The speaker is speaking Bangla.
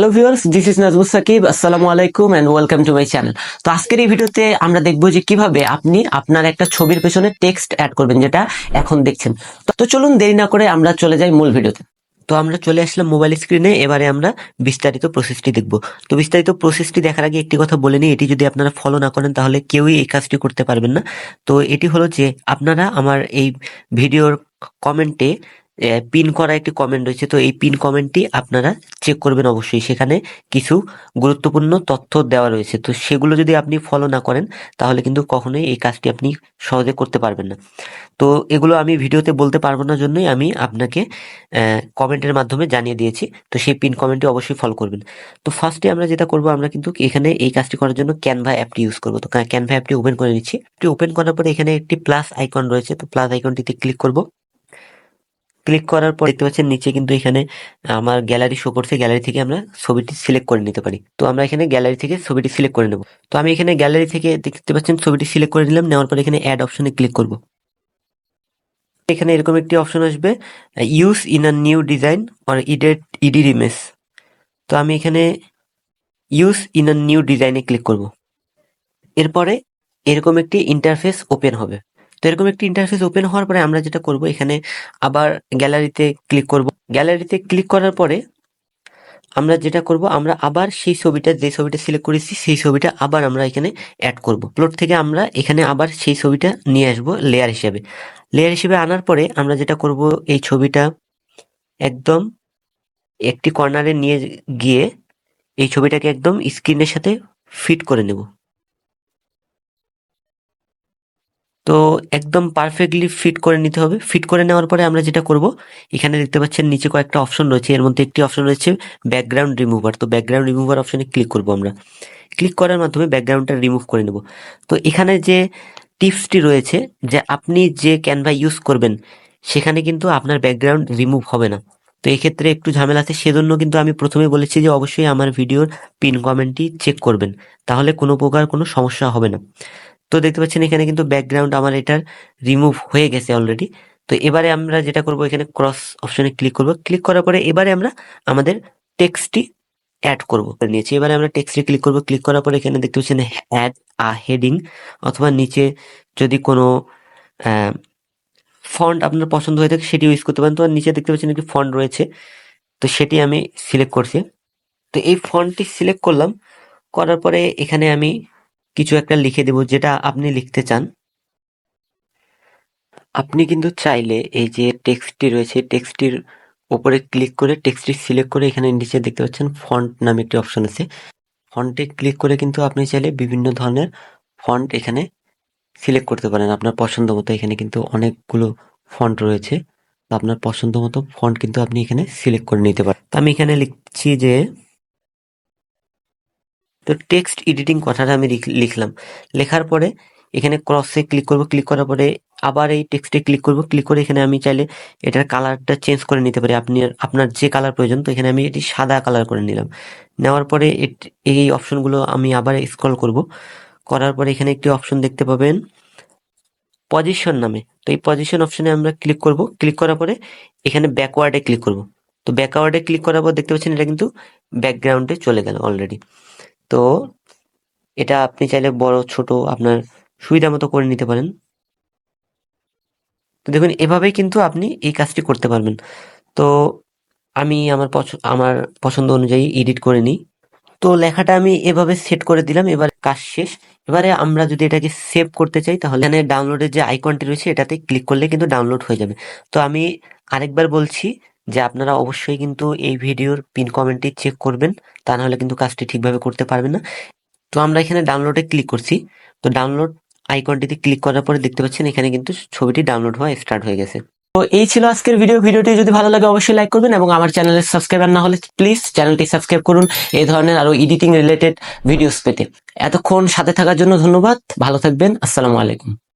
Hello viewers, this is Nazmus Sakib. আসসালামু আলাইকুম and welcome to my channel. তো আজকের এই ভিডিওতে আমরা দেখবো যে কিভাবে আপনি আপনার একটা ছবির পেছনে টেক্সট অ্যাড করবেন, যেটা এখন দেখছেন। তো চলুন দেরি না করে আমরা চলে যাই মূল ভিডিওতে। তো আমরা চলে আসলাম মোবাইল স্ক্রিনে। এবারে আমরা বিস্তারিত প্রসেসটি দেখব। তো বিস্তারিত প্রসেসটি দেখার আগে একটি কথা বলে নিই, এটি যদি আপনারা ফলো না করেন তাহলে কেউই এই কাজটি করতে পারবেন না। তো এটি হলো যে আপনারা আমার এই ভিডিওর কমেন্টে পিন করা একটি কমেন্ট রয়েছে, তো এই পিন কমেন্টটি আপনারা চেক করবেন অবশ্যই। সেখানে কিছু গুরুত্বপূর্ণ তথ্য দেওয়া রয়েছে, তো সেগুলো যদি আপনি ফলো না করেন তাহলে কিন্তু কখনোই এই কাজটি আপনি সহজে করতে পারবেন না। তো এগুলো আমি ভিডিওতে বলতে পারবো না, জন্যই আমি আপনাকে কমেন্টের মাধ্যমে জানিয়ে দিয়েছি। তো সেই পিন কমেন্টটি অবশ্যই ফলো করবেন। তো ফার্স্টে আমরা যেটা করব, আমরা কিন্তু এখানে এই কাজটি করার জন্য ক্যানভা অ্যাপটি ইউজ করবো। তো ক্যানভা অ্যাপটি ওপেন করে নিচ্ছি। ওপেন করার পরে এখানে একটি প্লাস আইকন রয়েছে, তো প্লাস আইকনটিতে ক্লিক করব। ক্লিক করার পর দেখতে পাচ্ছেন নিচে কিন্তু এখানে আমার গ্যালারি শো করছে। গ্যালারি থেকে আমরা ছবিটি সিলেক্ট করে নিতে পারি। তো আমরা এখানে গ্যালারি থেকে ছবিটি সিলেক্ট করে নেব। তো আমি এখানে গ্যালারি থেকে দেখতে পাচ্ছেন ছবিটি সিলেক্ট করে নিলাম। নেওয়ার পর এখানে অ্যাড অপশনে ক্লিক করব। এখানে এরকম একটি অপশন আসবে, use in a new design or edit image. তো আমি এখানে ইউজ ইন আ নিউ ডিজাইনে ক্লিক করব। এরপরে এরকম একটি ইন্টারফেস ওপেন হবে। তো এরকম একটি ইন্টারফেস ওপেন হওয়ার পরে আমরা যেটা করব, এখানে আবার গ্যালারিতে ক্লিক করব। গ্যালারিতে ক্লিক করার পরে আমরা যেটা করব, আমরা আবার সেই ছবিটা, যে ছবিটা সিলেক্ট করেছি সেই ছবিটা আবার আমরা এখানে অ্যাড করব। প্লট থেকে আমরা এখানে আবার সেই ছবিটা নিয়ে আসব লেয়ার হিসেবে। লেয়ার হিসেবে আনার পরে আমরা যেটা করব, এই ছবিটা একদম একটি কর্নারে নিয়ে গিয়ে এই ছবিটাকে একদম স্ক্রিনের সাথে ফিট করে নেব। তো একদম পারফেক্টলি ফিট করে নিতে হবে। ফিট করে নেওয়ার পরে আমরা যেটা করব, এখানে দেখতে পাচ্ছেন নিচে কয়েকটা অপশন রয়েছে। এর মধ্যে একটি অপশন রয়েছে ব্যাকগ্রাউন্ড রিমুভার। তো ব্যাকগ্রাউন্ড রিমুভার অপশনে ক্লিক করব। আমরা ক্লিক করার মাধ্যমে ব্যাকগ্রাউন্ডটা রিমুভ করে নেব। তো এখানে যে টিপসটি রয়েছে, যে আপনি যে ক্যানভা ইউজ করবেন সেখানে কিন্তু আপনার ব্যাকগ্রাউন্ড রিমুভ হবে না। তো এক্ষেত্রে একটু ঝামেলা আছে, সেজন্য কিন্তু আমি প্রথমে বলেছি যে অবশ্যই আমার ভিডিওর পিন কমেন্টটি চেক করবেন, তাহলে কোনো প্রকার কোনো সমস্যা হবে না। তো দেখতে পাচ্ছেন এখানে কিন্তু ব্যাকগ্রাউন্ড আমার এটার রিমুভ হয়ে গেছে অলরেডি। তো এবারে আমরা যেটা করব, এখানে ক্রস অপশনে ক্লিক করব। ক্লিক করার পরে এবারে আমরা আমাদের টেক্সটটি অ্যাড করব নিয়েছি। এবারে আমরা টেক্সটে ক্লিক করব। ক্লিক করার পরে এখানে দেখতে পাচ্ছেন অ্যাড আ হেডিং, অথবা নিচে যদি কোনো ফন্ট আপনার পছন্দ হয়ে থাকে সেটি ইউজ করতে পারেন। তো নিচে দেখতে পাচ্ছেন একটি ফন্ট রয়েছে, তো সেটি আমি সিলেক্ট করছি। তো এই ফন্টটি সিলেক্ট করলাম। করার পরে এখানে আমি কিছু একটা লিখে দেব, যেটা আপনি লিখতে চান। আপনি কিন্তু চাইলে এই যে টেক্সটটি রয়েছে, টেক্সটটির উপরে ক্লিক করে টেক্সটটি সিলেক্ট করে এখানে নিচে দেখতে পাচ্ছেন ফন্ট নামে একটি অপশন আছে। ফন্টে ক্লিক করে কিন্তু আপনি চাইলে বিভিন্ন ধরনের ফন্ট এখানে সিলেক্ট করতে পারেন আপনার পছন্দ মতো। এখানে কিন্তু অনেকগুলো ফন্ট রয়েছে, তো আপনার পছন্দ মতো ফন্ট কিন্তু আপনি এখানে সিলেক্ট করে নিতে পারেন। তো আমি এখানে লিখছি যে, তো টেক্সট এডিটিং কথাটা আমি লিখলাম। লেখার পরে এখানে ক্রসে ক্লিক করব। ক্লিক করার পরে আবার এই টেক্সটে ক্লিক করব। ক্লিক করে এখানে আমি চাইলে এটার কালারটা চেঞ্জ করে নিতে পারি, আপনি আপনার যে কালার প্রয়োজন। তো এখানে আমি এটি সাদা কালার করে নিলাম। নেওয়ার পরে এই অপশনগুলো আমি আবার স্ক্রল করব। করার পরে এখানে একটি অপশন দেখতে পাবেন পজিশন নামে। তো এই পজিশন অপশনে আমরা ক্লিক করব। ক্লিক করার পরে এখানে ব্যাকওয়ার্ডে ক্লিক করব। তো ব্যাকওয়ার্ডে ক্লিক করার পর দেখতে পাচ্ছেন এটা কিন্তু ব্যাকগ্রাউন্ডে চলে গেল অলরেডি। তো এটা আপনি চাইলে বড় ছোট আপনার সুবিধা মতো করে নিতে পারেন। তো দেখুন, এভাবেই কিন্তু আপনি এই কাজটি করতে পারবেন। তো আমি আমার পছন্দ অনুযায়ী এডিট করে নিই। তো লেখাটা আমি এভাবে সেট করে দিলাম। এবার কাজ শেষ। এবারে আমরা যদি এটাকে সেভ করতে চাই, তাহলে এখানে ডাউনলোডের যে আইকনটি রয়েছে এটাতে ক্লিক করলে কিন্তু ডাউনলোড হয়ে যাবে। তো আমি আরেকবার বলছি যে আপনারা অবশ্যই কিন্তু এই ভিডিওর পিন কমেন্টটি চেক করবেন, তা নাহলে কিন্তু কাজটি ঠিকভাবে করতে পারবেন না। তো আমরা এখানে ডাউনলোডে ক্লিক করছি। তো ডাউনলোড আইকনটিতে ক্লিক করার পরে দেখতে পাচ্ছেন এখানে কিন্তু ছবিটি ডাউনলোড হওয়া স্টার্ট হয়ে গেছে। তো এই ছিল আজকের ভিডিওটি যদি ভালো লাগে অবশ্যই লাইক করবেন, এবং আমার চ্যানেলে সাবস্ক্রাইবার না হলে প্লিজ চ্যানেলটি সাবস্ক্রাইব করুন এই ধরনের আরো এডিটিং রিলেটেড ভিডিওস পেতে। এতক্ষণ সাথে থাকার জন্য ধন্যবাদ। ভালো থাকবেন। আসসালামু আলাইকুম।